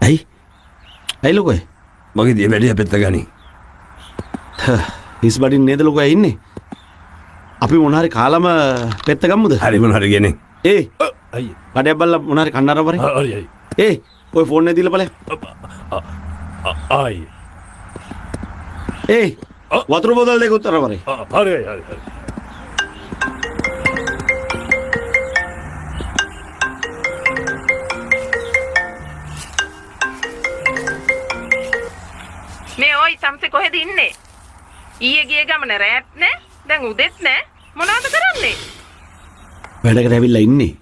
ඇයි ලොකෝ මගේ දිය වැඩි අපෙත්ත ගනි. හිස් බඩින් නේද ලොකෝ ඉන්නේ. අපි මොනාරි කාලම පෙත්ත ගම්මුද? හරි මොනාරි ගෙනේ. අයියේ. බඩයක් බල්ලා මොනාරි කන්නර වරේ. හරි. ඔය ෆෝන් එක දීලා බලය. ආයි. වතුර බෝතල් දෙක උත්තර වරේ. හරි. මේ ඔයි සම්සේ කොහෙද ඉන්නේ? ඊයේ ගිය ගමන රැත් නෑ. දැන් උදෙත් නෑ. මොනවද කරන්නේ? වැඩකට ඇවිල්ලා ඉන්නේ.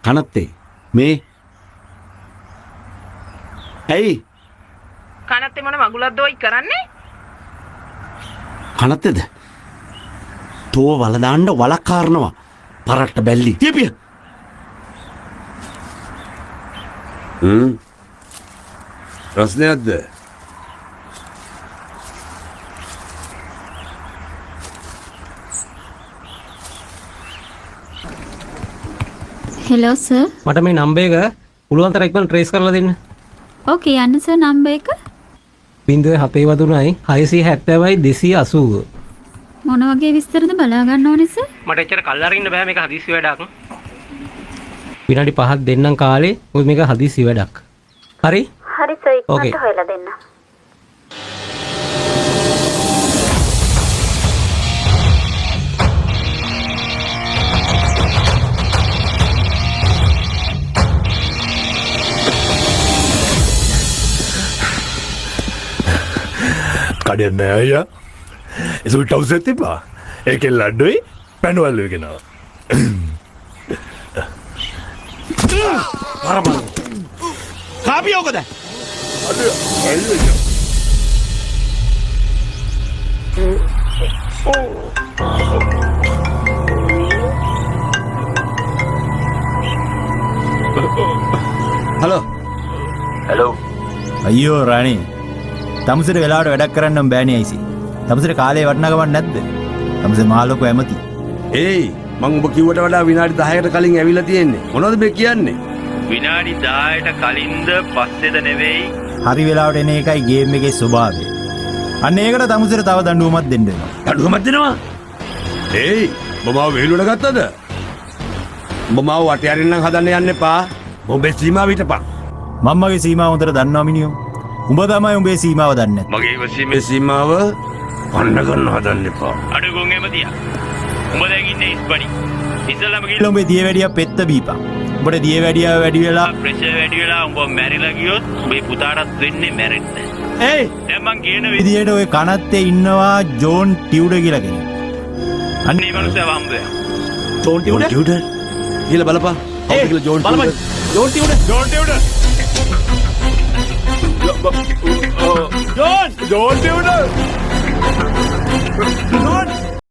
කනත්තේ මේ ඇයි? කනත්තේ මොන මගුලක්ද ඔයි කරන්නේ? කනත්තේද? තෝ වල දාන්න වලක් කාරනවා. පරට්ට බැල්ලි. තියපිය. ප්‍රශ්නයක්ද? Hello sir. මට මේ නම්බර් එක පුළුවන් තරම් ඉක්මනට ට්‍රේස් කරලා දෙන්න. ඕකේ යන්න සර් නම්බර් එක. 07 670යි 280. මොන වගේ විස්තරද බලා ගන්න ඕනේ සර්? මට එච්චර කල් අරින්න බෑ මේක හදිස්සි වැඩක්. විනාඩි 5ක් දෙන්නම් කාලේ. මොකද මේක හදිස්සි වැඩක්. හරි? හරි සර් Okay. ඉක්මනට හොයලා දෙන්න. කඩෙන් නෑ අයියා. ඒ සුට් හවුස් එකේ තිබ්බා. ඒකෙන් ලඩුයි පැනවල වෙගෙනවා. වරමල. කාපියෝකද? හලෝ. හලෝ අයියෝ රාණි තමසට වෙලාවට වැඩක් කරන්නම් බෑනේ අයිසි. තමසට කාලේ වටිනාකමක් නැද්ද? තමස මහලොකු ඇමති. මං ඔබ කිව්වට වඩා විනාඩි 10කට කලින් ඇවිල්ලා තියෙන්නේ. මොනවද මේ කියන්නේ? විනාඩි 10ට කලින්ද පස්සේද නෙවෙයි. හරි වෙලාවට එන එකයි ගේම් එකේ ස්වභාවය. අන්න ඒකට තමසට තව දඬුවමක් දෙන්න වෙනවා. දඬුවමක් දෙනවා? ඔබ මාව වේලුවට ගත්තද? ඔබ මාව වටේ අරින්නම් හදන්න යන්න එපා. ඔබේ සීමාව හිටපන්. මම්මගේ සීමාව හොඳට දන්නවා මිනියෝ. උඹ තමයි උඹේ සීමාව දන්නේ නැත්තේ. මගේ ඉවසීමේ මේ සීමාව පන්න ගන්න හදන්න එපා. අඩු ගොන් එමතියා. උඹ දැන් ඉන්නේ ඉස්පඩි. ඉස්සලම කියලා උඹේ දිය වැඩියා පෙත්ත බීපන්. උඹට දිය වැඩියා වැඩි වෙලා ප්‍රෙෂර් වැඩි වෙලා උඹ මැරිලා ගියොත් උඹේ පුතාටත් වෙන්නේ මැරෙන්න. දැන් මං කියන විදියට ඔය කනත්තේ ඉන්නවා ජෝන් ටියුඩර් කියලා කෙනෙක්. අන්න මේ මනුස්සයා හම්බුයා. ජෝන් ටියුඩර්? කියලා බලපන්. කවුද කියලා John Tudor? John Tudor. John Tudor. John Tudor. John